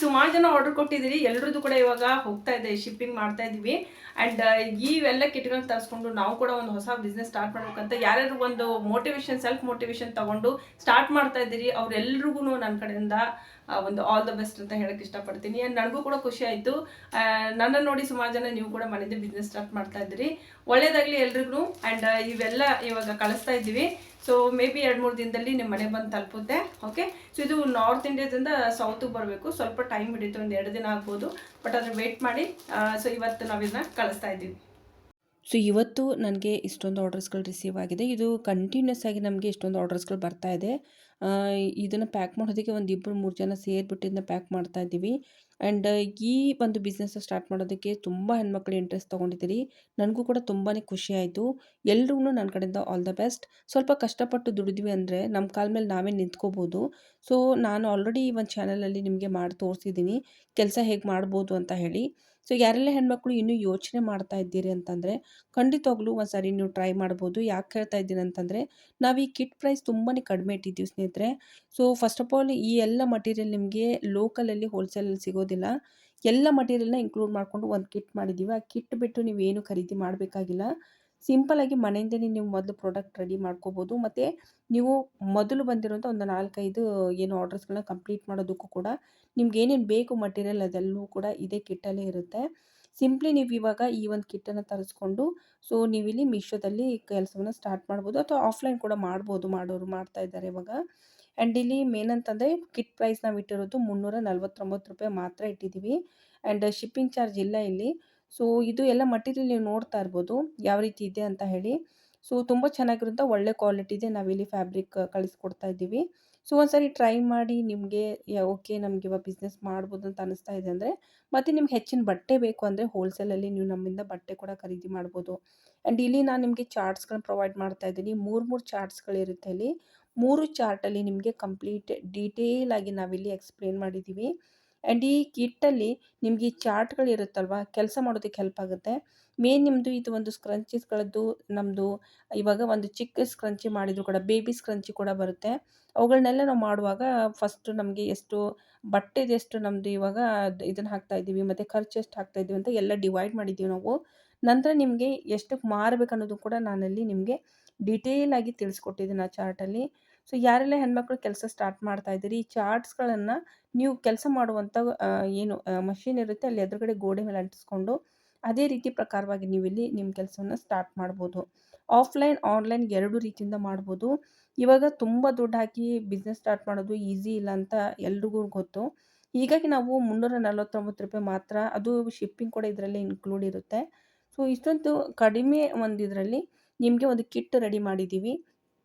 ಸುಮಾರು ಜನ ಆರ್ಡರ್ ಕೊಟ್ಟಿದ್ದೀರಿ, ಎಲ್ಲರದ್ದು ಕೂಡ ಇವಾಗ ಹೋಗ್ತಾ ಇದೆ, ಶಿಪ್ಪಿಂಗ್ ಮಾಡ್ತಾ ಇದ್ದೀವಿ. ಆ್ಯಂಡ್ ಇವೆಲ್ಲ ಕಿಟ್ಗಳನ್ನ ತರಿಸ್ಕೊಂಡು ನಾವು ಕೂಡ ಒಂದು ಹೊಸ ಬಿಸ್ನೆಸ್ ಸ್ಟಾರ್ಟ್ ಮಾಡ್ಬೇಕಂತ ಯಾರ್ಯಾರು ಒಂದು ಮೋಟಿವೇಶನ್, ಸೆಲ್ಫ್ ಮೋಟಿವೇಶನ್ ತಗೊಂಡು ಸ್ಟಾರ್ಟ್ ಮಾಡ್ತಾ ಇದ್ದೀರಿ ಅವ್ರೆಲ್ರಿಗೂ ನನ್ನ ಕಡೆಯಿಂದ ಒಂದು ಆಲ್ ದ ಬೆಸ್ಟ್ ಅಂತ ಹೇಳಕ್ಕೆ ಇಷ್ಟಪಡ್ತೀನಿ. ಆ್ಯಂಡ್ ನನಗೂ ಕೂಡ ಖುಷಿ ಆಯಿತು, ನನ್ನನ್ನು ನೋಡಿ ಸುಮಾರು ಜನ ನೀವು ಕೂಡ ಮನೆಯಿಂದ ಬಿಸ್ನೆಸ್ ಸ್ಟಾರ್ಟ್ ಮಾಡ್ತಾ ಇದ್ದೀರಿ. ಒಳ್ಳೇದಾಗಲಿ ಎಲ್ರಿಗೂ. ಆ್ಯಂಡ್ ಇವೆಲ್ಲ ಇವಾಗ ಕಳಿಸ್ತಾ ಇದ್ದೀವಿ. ಸೊ ಮೇ ಬಿ 2-3 ದಿನದಲ್ಲಿ ನಿಮ್ಮ ಮನೆ ಬಂದು ತಲುಪುತ್ತೆ. ಓಕೆ, ಸೊ ಇದು ನಾರ್ತ್ ಇಂಡಿಯಾದಿಂದ ಸೌತಿಗೆ ಬರಬೇಕು, ಸ್ವಲ್ಪ ಟೈಮ್ ಹಿಡಿತು, ಒಂದು 2 ದಿನ ಆಗ್ಬೋದು, ಬಟ್ ಅದನ್ನು ವೆಯ್ಟ್ ಮಾಡಿ. ಸೊ ಇವತ್ತು ನಾವು ಇದನ್ನ ಕಳಿಸ್ತಾ ಇದ್ದೀವಿ. ಸೊ ಇವತ್ತು ನನಗೆ ಇಷ್ಟೊಂದು ಆರ್ಡರ್ಸ್ಗಳು ರಿಸೀವ್ ಆಗಿದೆ. ಇದು ಕಂಟಿನ್ಯೂಸ್ ಆಗಿ ನಮಗೆ ಇಷ್ಟೊಂದು ಆರ್ಡರ್ಸ್ಗಳು ಬರ್ತಾ ಇದೆ. ಇದನ್ನು ಪ್ಯಾಕ್ ಮಾಡೋದಕ್ಕೆ ಒಂದು 2-3 ಜನ ಸೇರಿಬಿಟ್ಟು ಇದನ್ನ ಪ್ಯಾಕ್ ಮಾಡ್ತಾ ಇದ್ದೀವಿ. ಆ್ಯಂಡ್ ಈ ಒಂದು ಬಿಸ್ನೆಸ್ ಸ್ಟಾರ್ಟ್ ಮಾಡೋದಕ್ಕೆ ತುಂಬ ಹೆಣ್ಮಕ್ಳು ಇಂಟ್ರೆಸ್ಟ್ ತೊಗೊಂಡಿದ್ದೀರಿ. ನನಗೂ ಕೂಡ ತುಂಬಾ ಖುಷಿ ಆಯಿತು. ಎಲ್ರಿಗೂ ನನ್ನ ಕಡೆಯಿಂದ ಆಲ್ ದ ಬೆಸ್ಟ್. ಸ್ವಲ್ಪ ಕಷ್ಟಪಟ್ಟು ದುಡಿದ್ವಿ ಅಂದರೆ ನಮ್ಮ ಕಾಲ ಮೇಲೆ ನಾವೇ ನಿಂತ್ಕೋಬೋದು. ಸೊ ನಾನು ಆಲ್ರೆಡಿ ಈ ಒಂದು ಚಾನಲಲ್ಲಿ ನಿಮಗೆ ಮಾಡಿ ತೋರಿಸಿದ್ದೀನಿ ಕೆಲಸ ಹೇಗೆ ಮಾಡ್ಬೋದು ಅಂತ ಹೇಳಿ. ಸೊ ಯಾರೆಲ್ಲ ಹೆಣ್ಮಕ್ಳು ಇನ್ನೂ ಯೋಚನೆ ಮಾಡ್ತಾ ಇದ್ದೀರಿ ಅಂತಂದರೆ ಖಂಡಿತವಾಗ್ಲೂ ಒಂದು ಸಾರಿ ನೀವು ಟ್ರೈ ಮಾಡ್ಬೋದು. ಯಾಕೆ ಹೇಳ್ತಾ ಇದ್ದೀನಿ ಅಂತಂದರೆ, ನಾವು ಈ ಕಿಟ್ ಪ್ರೈಸ್ ತುಂಬಾ ಕಡಿಮೆ ಇಟ್ಟಿದ್ದೀವಿ ಸ್ನೇಹಿತರೆ. ಸೊ ಫಸ್ಟ್ ಆಫ್ ಆಲ್ ಈ ಎಲ್ಲ ಮಟೀರಿಯಲ್ ನಿಮಗೆ ಲೋಕಲಲ್ಲಿ ಹೋಲ್ಸೇಲಲ್ಲಿ ಸಿಗೋದಿಲ್ಲ. ಎಲ್ಲ ಮಟೀರಿಯಲ್ನ ಇನ್ಕ್ಲೂಡ್ ಮಾಡಿಕೊಂಡು ಒಂದು ಕಿಟ್ ಮಾಡಿದ್ದೀವಿ. ಆ ಕಿಟ್ ಬಿಟ್ಟು ನೀವೇನು ಖರೀದಿ ಮಾಡಬೇಕಾಗಿಲ್ಲ. ಸಿಂಪಲ್ಲಾಗಿ ಮನೆಯಿಂದಲೇ ನೀವು ಮೊದಲು ಪ್ರಾಡಕ್ಟ್ ರೆಡಿ ಮಾಡ್ಕೋಬೋದು. ಮತ್ತು ನೀವು ಮೊದಲು ಬಂದಿರೋಂಥ ಒಂದು 4-5 ಏನು ಆರ್ಡರ್ಸ್ಗಳನ್ನ ಕಂಪ್ಲೀಟ್ ಮಾಡೋದಕ್ಕೂ ಕೂಡ ನಿಮ್ಗೆ ಏನೇನು ಬೇಕು ಮಟೀರಿಯಲ್ ಅದೆಲ್ಲವೂ ಕೂಡ ಇದೇ ಕಿಟ್ಟಲ್ಲೇ ಇರುತ್ತೆ. ಸಿಂಪ್ಲಿ ನೀವು ಇವಾಗ ಈ ಒಂದು ಕಿಟ್ಟನ್ನು ತರಿಸ್ಕೊಂಡು ಸೊ ನೀವಿಲ್ಲಿ ಮೀಶೋದಲ್ಲಿ ಕೆಲಸವನ್ನು ಸ್ಟಾರ್ಟ್ ಮಾಡ್ಬೋದು, ಅಥವಾ ಆಫ್ಲೈನ್ ಕೂಡ ಮಾಡ್ಬೋದು, ಮಾಡೋರು ಮಾಡ್ತಾ ಇದ್ದಾರೆ ಇವಾಗ. ಆ್ಯಂಡ್ ಇಲ್ಲಿ ಮೇನ್ ಅಂತಂದರೆ ಕಿಟ್ ಪ್ರೈಸ್ ನಾವು ಇಟ್ಟಿರೋದು ₹349 ಮಾತ್ರ ಇಟ್ಟಿದ್ದೀವಿ. ಆ್ಯಂಡ್ ಶಿಪ್ಪಿಂಗ್ ಚಾರ್ಜ್ ಇಲ್ಲ ಇಲ್ಲಿ. ಸೊ ಇದು ಎಲ್ಲ ಮಟೀರಿಯಲ್ ನೀವು ನೋಡ್ತಾ ಇರ್ಬೋದು ಯಾವ ರೀತಿ ಇದೆ ಅಂತ ಹೇಳಿ. ಸೊ ತುಂಬ ಚೆನ್ನಾಗಿರುವಂಥ ಒಳ್ಳೆ ಕ್ವಾಲಿಟಿದೆ ನಾವಿಲ್ಲಿ ಫ್ಯಾಬ್ರಿಕ್ ಕಳಿಸ್ಕೊಡ್ತಾ ಇದ್ದೀವಿ. ಸೊ ಒಂದ್ಸರಿ ಟ್ರೈ ಮಾಡಿ, ನಿಮಗೆ ಓಕೆ ನಮಗೆ ಇವಾಗ ಬಿಸ್ನೆಸ್ ಮಾಡ್ಬೋದು ಅಂತ ಅನಿಸ್ತಾ ಇದೆ ಅಂದರೆ, ಮತ್ತು ನಿಮ್ಗೆ ಹೆಚ್ಚಿನ ಬಟ್ಟೆ ಬೇಕು ಅಂದರೆ ಹೋಲ್ಸೇಲಲ್ಲಿ ನೀವು ನಮ್ಮಿಂದ ಬಟ್ಟೆ ಕೂಡ ಖರೀದಿ ಮಾಡ್ಬೋದು. ಆ್ಯಂಡ್ ಇಲ್ಲಿ ನಾನು ನಿಮಗೆ ಚಾರ್ಟ್ಸ್ಗಳನ್ನ ಪ್ರೊವೈಡ್ ಮಾಡ್ತಾ ಇದ್ದೀನಿ. 3 ಚಾರ್ಟ್ಸ್ಗಳಿರುತ್ತೆ ಇಲ್ಲಿ. 3 ಚಾರ್ಟಲ್ಲಿ ನಿಮಗೆ ಕಂಪ್ಲೀಟ್ ಡೀಟೇಲ್ ಆಗಿ ನಾವಿಲ್ಲಿ ಎಕ್ಸ್ಪ್ಲೇನ್ ಮಾಡಿದ್ದೀವಿ. ಆ್ಯಂಡ್ ಈ ಕಿಟ್ಟಲ್ಲಿ ನಿಮಗೆ ಈ ಚಾರ್ಟ್ಗಳಿರುತ್ತಲ್ವ, ಕೆಲಸ ಮಾಡೋದಕ್ಕೆ ಹೆಲ್ಪ್ ಆಗುತ್ತೆ. ಮೇನ್ ನಿಮ್ಮದು ಇದು ಒಂದು ಸ್ಕ್ರಂಚೀಸ್ಗಳದ್ದು ನಮ್ಮದು ಇವಾಗ ಒಂದು ಚಿಕ್ಕ ಸ್ಕ್ರಂಚಿ ಮಾಡಿದ್ರು ಕೂಡ ಬೇಬಿ ಸ್ಕ್ರಂಚಿ ಕೂಡ ಬರುತ್ತೆ. ಅವುಗಳನ್ನೆಲ್ಲ ನಾವು ಮಾಡುವಾಗ ಫಸ್ಟು ನಮಗೆ ಎಷ್ಟು ಬಟ್ಟೆದು ಎಷ್ಟು ನಮ್ಮದು ಇವಾಗ ಇದನ್ನು ಹಾಕ್ತಾಯಿದ್ದೀವಿ ಮತ್ತು ಖರ್ಚು ಎಷ್ಟು ಹಾಕ್ತಾಯಿದ್ದೀವಿ ಅಂತ ಎಲ್ಲ ಡಿವೈಡ್ ಮಾಡಿದ್ದೀವಿ ನಾವು. ನಂತರ ನಿಮಗೆ ಎಷ್ಟಕ್ಕೆ ಮಾರಬೇಕು ಅನ್ನೋದು ಕೂಡ ನಾನಲ್ಲಿ ನಿಮಗೆ ಡೀಟೇಲಾಗಿ ತಿಳಿಸ್ಕೊಟ್ಟಿದ್ದೀನಿ ಆ ಚಾರ್ಟಲ್ಲಿ. ಸೊ ಯಾರೆಲ್ಲ ಹೆಣ್ಮಕ್ಳು ಕೆಲಸ ಸ್ಟಾರ್ಟ್ ಮಾಡ್ತಾ ಇದ್ದೀರಿ, ಈ ಚಾರ್ಟ್ಸ್ಗಳನ್ನು ನೀವು ಕೆಲಸ ಮಾಡುವಂಥ ಏನು ಮಷೀನ್ ಇರುತ್ತೆ ಅಲ್ಲಿ ಎದುರುಗಡೆ ಗೋಡೆ ಮೇಲೆ ಅಂಟಿಸ್ಕೊಂಡು ಅದೇ ರೀತಿ ಪ್ರಕಾರವಾಗಿ ನೀವಿಲ್ಲಿ ನಿಮ್ಮ ಕೆಲಸವನ್ನು ಸ್ಟಾರ್ಟ್ ಮಾಡ್ಬೋದು. ಆಫ್ಲೈನ್, ಆನ್ಲೈನ್ 2 ರೀತಿಯಿಂದ ಮಾಡ್ಬೋದು. ಇವಾಗ ತುಂಬ ದುಡ್ಡು ಹಾಕಿ ಬಿಸ್ನೆಸ್ ಸ್ಟಾರ್ಟ್ ಮಾಡೋದು ಈಸಿ ಇಲ್ಲ ಅಂತ ಎಲ್ರಿಗೂ ಗೊತ್ತು. ಹೀಗಾಗಿ ನಾವು ₹349 ಮಾತ್ರ, ಅದು ಶಿಪ್ಪಿಂಗ್ ಕೂಡ ಇದರಲ್ಲೇ ಇನ್ಕ್ಲೂಡ್ ಇರುತ್ತೆ. ಸೊ ಇಷ್ಟೊಂದು ಕಡಿಮೆ ಒಂದು ಇದರಲ್ಲಿ ನಿಮಗೆ ಒಂದು ಕಿಟ್ ರೆಡಿ ಮಾಡಿದ್ದೀವಿ.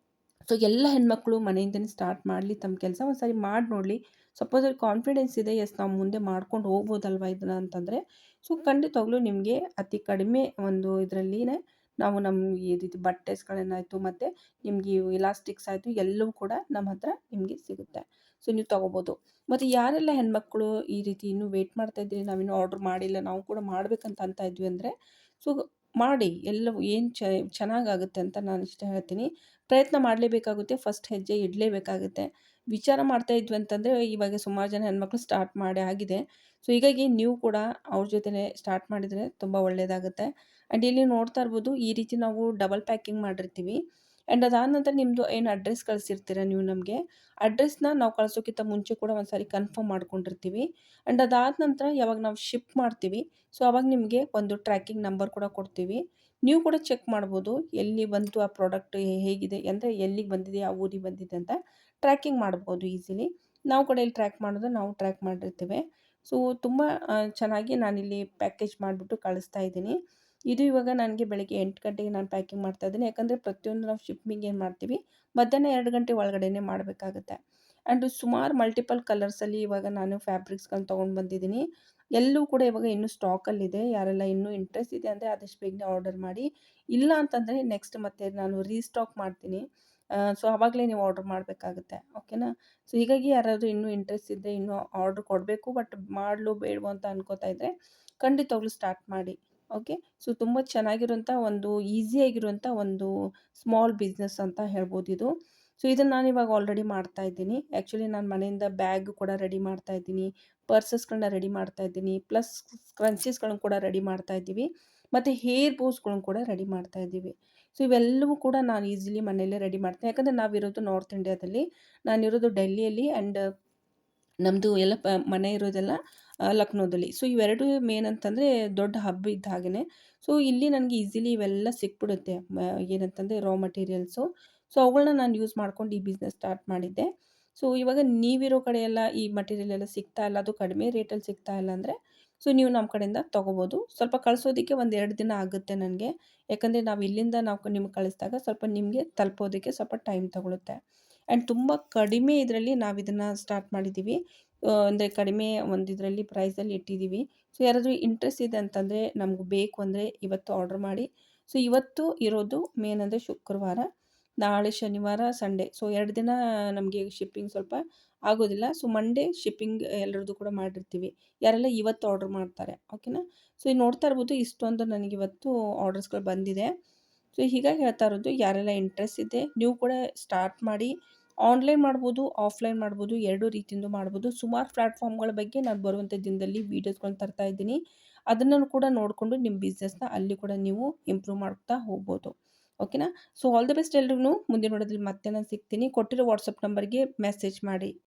ಸೊ ಎಲ್ಲ ಹೆಣ್ಮಕ್ಳು ಮನೆಯಿಂದನೇ ಸ್ಟಾರ್ಟ್ ಮಾಡಲಿ ತಮ್ಮ ಕೆಲಸ. ಒಂದು ಸಾರಿ ಮಾಡಿ ನೋಡಲಿ. ಸಪೋಸ್ ಅವ್ರಿಗೆ ಕಾನ್ಫಿಡೆನ್ಸ್ ಇದೆ, ಎಸ್ ನಾವು ಮುಂದೆ ಮಾಡ್ಕೊಂಡು ಹೋಗ್ಬೋದಲ್ವ ಇದನ್ನ ಅಂತಂದರೆ, ಸೊ ಖಂಡಿತವಾಗ್ಲೂ ನಿಮಗೆ ಅತಿ ಕಡಿಮೆ ಒಂದು ಇದರಲ್ಲಿನೇ ನಾವು ನಮ್ಗೆ ಈ ರೀತಿ ಬಟ್ಟೆಸ್ಗಳನ್ನಾಯಿತು ಮತ್ತು ನಿಮಗೆ ಇಲಾಸ್ಟಿಕ್ಸ್ ಆಯಿತು ಎಲ್ಲವೂ ಕೂಡ ನಮ್ಮ ಹತ್ರ ನಿಮಗೆ ಸಿಗುತ್ತೆ. ಸೊ ನೀವು ತೊಗೋಬೋದು. ಮತ್ತು ಯಾರೆಲ್ಲ ಹೆಣ್ಮಕ್ಳು ಈ ರೀತಿ ಇನ್ನೂ ವೆಯ್ಟ್ ಮಾಡ್ತಾ ಇದ್ದೀರಿ, ನಾವಿನ್ನೂ ಆರ್ಡ್ರ್ ಮಾಡಿಲ್ಲ, ನಾವು ಕೂಡ ಮಾಡಬೇಕಂತ ಅಂತ ಇದ್ವಿ ಅಂದರೆ, ಸೊ ಮಾಡಿ. ಎಲ್ಲವೂ ಏನು ಚೆನ್ನಾಗಾಗುತ್ತೆ ಅಂತ ನಾನು ಇಷ್ಟೇ ಹೇಳ್ತೀನಿ. ಪ್ರಯತ್ನ ಮಾಡಲೇಬೇಕಾಗುತ್ತೆ, ಫಸ್ಟ್ ಹೆಜ್ಜೆ ಇಡಲೇಬೇಕಾಗುತ್ತೆ. ವಿಚಾರ ಮಾಡ್ತಾ ಇದ್ವಿ ಅಂತಂದರೆ ಇವಾಗ ಸುಮಾರು ಜನ ಹೆಣ್ಮಕ್ಳು ಸ್ಟಾರ್ಟ್ ಮಾಡೇ ಆಗಿದೆ. ಸೊ ಹೀಗಾಗಿ ನೀವು ಕೂಡ ಅವ್ರ ಜೊತೆನೇ ಸ್ಟಾರ್ಟ್ ಮಾಡಿದರೆ ತುಂಬ ಒಳ್ಳೆಯದಾಗುತ್ತೆ. ಆ್ಯಂಡ್ ಇಲ್ಲಿ ನೋಡ್ತಾ ಇರ್ಬೋದು ಈ ರೀತಿ ನಾವು ಡಬಲ್ ಪ್ಯಾಕಿಂಗ್ ಮಾಡಿರ್ತೀವಿ. ಆ್ಯಂಡ್ ಅದಾದ ನಂತರ ನಿಮ್ಮದು ಏನು ಅಡ್ರೆಸ್ ಕಳಿಸಿರ್ತೀರ ನೀವು ನಮಗೆ, ಅಡ್ರೆಸ್ನ ನಾವು ಕಳಿಸೋಕ್ಕಿಂತ ಮುಂಚೆ ಕೂಡ ಒಂದು ಸಾರಿ ಕನ್ಫರ್ಮ್ ಮಾಡ್ಕೊಂಡಿರ್ತೀವಿ. ಆ್ಯಂಡ್ ಅದಾದ ನಂತರ ಯಾವಾಗ ನಾವು ಶಿಪ್ ಮಾಡ್ತೀವಿ, ಸೊ ಆವಾಗ ನಿಮಗೆ ಒಂದು ಟ್ರ್ಯಾಕಿಂಗ್ ನಂಬರ್ ಕೂಡ ಕೊಡ್ತೀವಿ. ನೀವು ಕೂಡ ಚೆಕ್ ಮಾಡ್ಬೋದು ಎಲ್ಲಿ ಬಂತು ಆ ಪ್ರಾಡಕ್ಟ್, ಹೇಗಿದೆ ಅಂದರೆ ಎಲ್ಲಿಗೆ ಬಂದಿದೆ, ಯಾವ ಊರಿಗೆ ಬಂದಿದೆ ಅಂತ ಟ್ರ್ಯಾಕಿಂಗ್ ಮಾಡ್ಬೋದು ಈಸಿಲಿ. ನಾವು ಕೂಡ ಇಲ್ಲಿ ಟ್ರ್ಯಾಕ್ ಮಾಡಿದ್ರೆ ನಾವು ಟ್ರ್ಯಾಕ್ ಮಾಡಿರ್ತೀವಿ. ಸೊ ತುಂಬ ಚೆನ್ನಾಗಿ ನಾನಿಲ್ಲಿ ಪ್ಯಾಕೇಜ್ ಮಾಡಿಬಿಟ್ಟು ಕಳಿಸ್ತಾ ಇದ್ದೀನಿ. ಇದು ಇವಾಗ ನನಗೆ ಬೆಳಗ್ಗೆ 8 ಗಂಟೆಗೆ ನಾನು ಪ್ಯಾಕಿಂಗ್ ಮಾಡ್ತಾ ಇದ್ದೀನಿ. ಯಾಕಂದರೆ ಪ್ರತಿಯೊಂದು ನಾವು ಶಿಪ್ಪಿಂಗ್ ಏನು ಮಾಡ್ತೀವಿ ಮಧ್ಯಾಹ್ನ 2 ಗಂಟೆ ಒಳಗಡೆನೇ ಮಾಡಬೇಕಾಗುತ್ತೆ. ಆ್ಯಂಡ್ ಸುಮಾರು ಮಲ್ಟಿಪಲ್ ಕಲರ್ಸಲ್ಲಿ ಇವಾಗ ನಾನು ಫ್ಯಾಬ್ರಿಕ್ಸ್ಗಳನ್ನ ತೊಗೊಂಡು ಬಂದಿದ್ದೀನಿ. ಎಲ್ಲವೂ ಕೂಡ ಇವಾಗ ಇನ್ನೂ ಸ್ಟಾಕಲ್ಲಿದೆ. ಯಾರೆಲ್ಲ ಇನ್ನೂ ಇಂಟ್ರೆಸ್ಟ್ ಇದೆ ಅಂದರೆ ಆದಷ್ಟು ಬೇಗನೆ ಆರ್ಡರ್ ಮಾಡಿ. ಇಲ್ಲ ಅಂತಂದರೆ ನೆಕ್ಸ್ಟ್ ಮತ್ತೆ ನಾನು ರೀಸ್ಟಾಕ್ ಮಾಡ್ತೀನಿ. ಸೊ ಆವಾಗಲೇ ನೀವು ಆರ್ಡರ್ ಮಾಡಬೇಕಾಗುತ್ತೆ. ಓಕೆನಾ? ಸೊ ಹೀಗಾಗಿ ಯಾರಾದರೂ ಇನ್ನೂ ಇಂಟ್ರೆಸ್ಟ್ ಇದ್ದರೆ, ಇನ್ನೂ ಆರ್ಡ್ರ್ ಕೊಡಬೇಕು ಬಟ್ ಮಾಡಲೋ ಬೇಡವೋ ಅಂತ ಅನ್ಕೋತಾ ಇದ್ದರೆ ಖಂಡಿತವಾಗ್ಲೂ ಸ್ಟಾರ್ಟ್ ಮಾಡಿ. ಓಕೆ. ಸೊ ತುಂಬ ಚೆನ್ನಾಗಿರುವಂಥ ಒಂದು ಈಸಿಯಾಗಿರುವಂಥ ಒಂದು ಸ್ಮಾಲ್ ಬಿಸ್ನೆಸ್ ಅಂತ ಹೇಳ್ಬೋದು ಇದು. ಸೊ ಇದನ್ನು ನಾನು ಇವಾಗ ಆಲ್ರೆಡಿ ಮಾಡ್ತಾ ಇದ್ದೀನಿ. ಆ್ಯಕ್ಚುಲಿ ನಾನು ಮನೆಯಿಂದ ಬ್ಯಾಗ್ ಕೂಡ ರೆಡಿ ಮಾಡ್ತಾ ಇದ್ದೀನಿ. ಪರ್ಸಸ್ಗಳನ್ನ ರೆಡಿ ಮಾಡ್ತಾ ಇದ್ದೀನಿ. ಪ್ಲಸ್ ಸ್ಕ್ರಂಚೀಸ್ಗಳನ್ನ ಕೂಡ ರೆಡಿ ಮಾಡ್ತಾ ಇದ್ದೀವಿ. ಮತ್ತು ಹೇರ್ ಬೋಸ್ಗಳನ್ನ ಕೂಡ ರೆಡಿ ಮಾಡ್ತಾ ಇದ್ದೀವಿ. ಸೊ ಇವೆಲ್ಲವೂ ಕೂಡ ನಾನು ಈಸಿಲಿ ಮನೆಯಲ್ಲೇ ರೆಡಿ ಮಾಡ್ತೀನಿ. ಯಾಕಂದರೆ ನಾವಿರೋದು ನಾರ್ತ್ ಇಂಡಿಯಾದಲ್ಲಿ, ನಾನಿರೋದು ಡೆಲ್ಲಿಯಲ್ಲಿ ಆ್ಯಂಡ್ ನಮ್ಮದು ಎಲ್ಲ ಮನೆ ಇರೋದೆಲ್ಲ ಲಕ್ನೋದಲ್ಲಿ. ಸೊ ಇವೆರಡು ಮೇನ್ ಅಂತಂದರೆ ದೊಡ್ಡ ಹಬ್ ಇದ್ದ ಹಾಗೆಯೇ. ಸೊ ಇಲ್ಲಿ ನನಗೆ ಈಸಿಲಿ ಇವೆಲ್ಲ ಸಿಕ್ಬಿಡುತ್ತೆ. ಏನಂತಂದರೆ ರಾ ಮಟೀರಿಯಲ್ಸು. ಸೊ ಅವುಗಳನ್ನ ನಾನು ಯೂಸ್ ಮಾಡ್ಕೊಂಡು ಈ ಬಿಸ್ನೆಸ್ ಸ್ಟಾರ್ಟ್ ಮಾಡಿದ್ದೆ. ಸೊ ಇವಾಗ ನೀವಿರೋ ಕಡೆ ಎಲ್ಲ ಈ ಮಟೀರಿಯಲ್ ಎಲ್ಲ ಸಿಗ್ತಾ ಇಲ್ಲ, ಅದು ಕಡಿಮೆ ರೇಟಲ್ಲಿ ಸಿಗ್ತಾ ಇಲ್ಲ ಅಂದರೆ ಸೊ ನೀವು ನಮ್ಮ ಕಡೆಯಿಂದ ತೊಗೋಬೋದು. ಸ್ವಲ್ಪ ಕಳಿಸೋದಕ್ಕೆ ಒಂದು 2 ದಿನ ಆಗುತ್ತೆ ನನಗೆ. ಯಾಕಂದರೆ ನಾವು ಇಲ್ಲಿಂದ ನಿಮ್ಗೆ ಕಳಿಸಿದಾಗ ಸ್ವಲ್ಪ ನಿಮಗೆ ತಲುಪೋದಕ್ಕೆ ಸ್ವಲ್ಪ ಟೈಮ್ ತಗೊಳುತ್ತೆ. ಆ್ಯಂಡ್ ತುಂಬ ಕಡಿಮೆ ಇದರಲ್ಲಿ ನಾವು ಇದನ್ನು ಸ್ಟಾರ್ಟ್ ಮಾಡಿದ್ದೀವಿ. ಅಂದರೆ ಕಡಿಮೆ ಒಂದು ಇದರಲ್ಲಿ ಪ್ರೈಸಲ್ಲಿ ಇಟ್ಟಿದ್ದೀವಿ. ಸೊ ಯಾರಾದರೂ ಇಂಟ್ರೆಸ್ಟ್ ಇದೆ ಅಂತಂದರೆ, ನಮ್ಗೆ ಬೇಕು ಅಂದರೆ ಇವತ್ತು ಆರ್ಡರ್ ಮಾಡಿ. ಸೊ ಇವತ್ತು ಇರೋದು ಮೇನ್ ಅಂದರೆ ಶುಕ್ರವಾರ, ನಾಳೆ ಶನಿವಾರ, ಸಂಡೇ. ಸೊ 2 ದಿನ ನಮಗೆ ಶಿಪ್ಪಿಂಗ್ ಸ್ವಲ್ಪ ಆಗೋದಿಲ್ಲ. ಸೊ ಮಂಡೇ ಶಿಪ್ಪಿಂಗ್ ಎಲ್ಲರದ್ದು ಕೂಡ ಮಾಡಿರ್ತೀವಿ, ಯಾರೆಲ್ಲ ಇವತ್ತು ಆರ್ಡರ್ ಮಾಡ್ತಾರೆ. ಓಕೆನಾ. ಸೊ ಈಗ ನೋಡ್ತಾ ಇರ್ಬೋದು ಇಷ್ಟೊಂದು ನನಗಿವತ್ತು ಆರ್ಡರ್ಸ್ಗಳು ಬಂದಿದೆ. ಸೊ ಹೀಗಾಗಿ ಹೇಳ್ತಾ ಇರೋದು, ಯಾರೆಲ್ಲ ಇಂಟ್ರೆಸ್ಟ್ ಇದೆ ನೀವು ಕೂಡ ಸ್ಟಾರ್ಟ್ ಮಾಡಿ. ಆನ್ಲೈನ್ ಮಾಡ್ಬೋದು, ಆಫ್ಲೈನ್ ಮಾಡ್ಬೋದು, ಎರಡೂ ರೀತಿಯಿಂದ ಮಾಡ್ಬೋದು. ಸುಮಾರು ಪ್ಲ್ಯಾಟ್ಫಾರ್ಮ್ಗಳ ಬಗ್ಗೆ ನಾನು ಬರುವಂಥ ದಿನದಲ್ಲಿ ವೀಡಿಯೋಸ್ಗಳನ್ನ ತರ್ತಾ ಇದ್ದೀನಿ. ಅದನ್ನು ಕೂಡ ನೋಡಿಕೊಂಡು ನಿಮ್ಮ ಬಿಸ್ನೆಸ್ನ ಅಲ್ಲಿ ಕೂಡ ನೀವು ಇಂಪ್ರೂವ್ ಮಾಡ್ತಾ ಹೋಗ್ಬೋದು. ಓಕೆನಾ. ಸೊ ಆಲ್ ದಿ ಬೆಸ್ಟ್ ಎಲ್ರಿಗೂ. ಮುಂದಿನ ನೋಡೋದ್ರಲ್ಲಿ ಮತ್ತೆ ನಾನು ಸಿಗ್ತೀನಿ. ಕೊಟ್ಟಿರೋ ವಾಟ್ಸಪ್ ನಂಬರ್ಗೆ ಮೆಸೇಜ್ ಮಾಡಿ.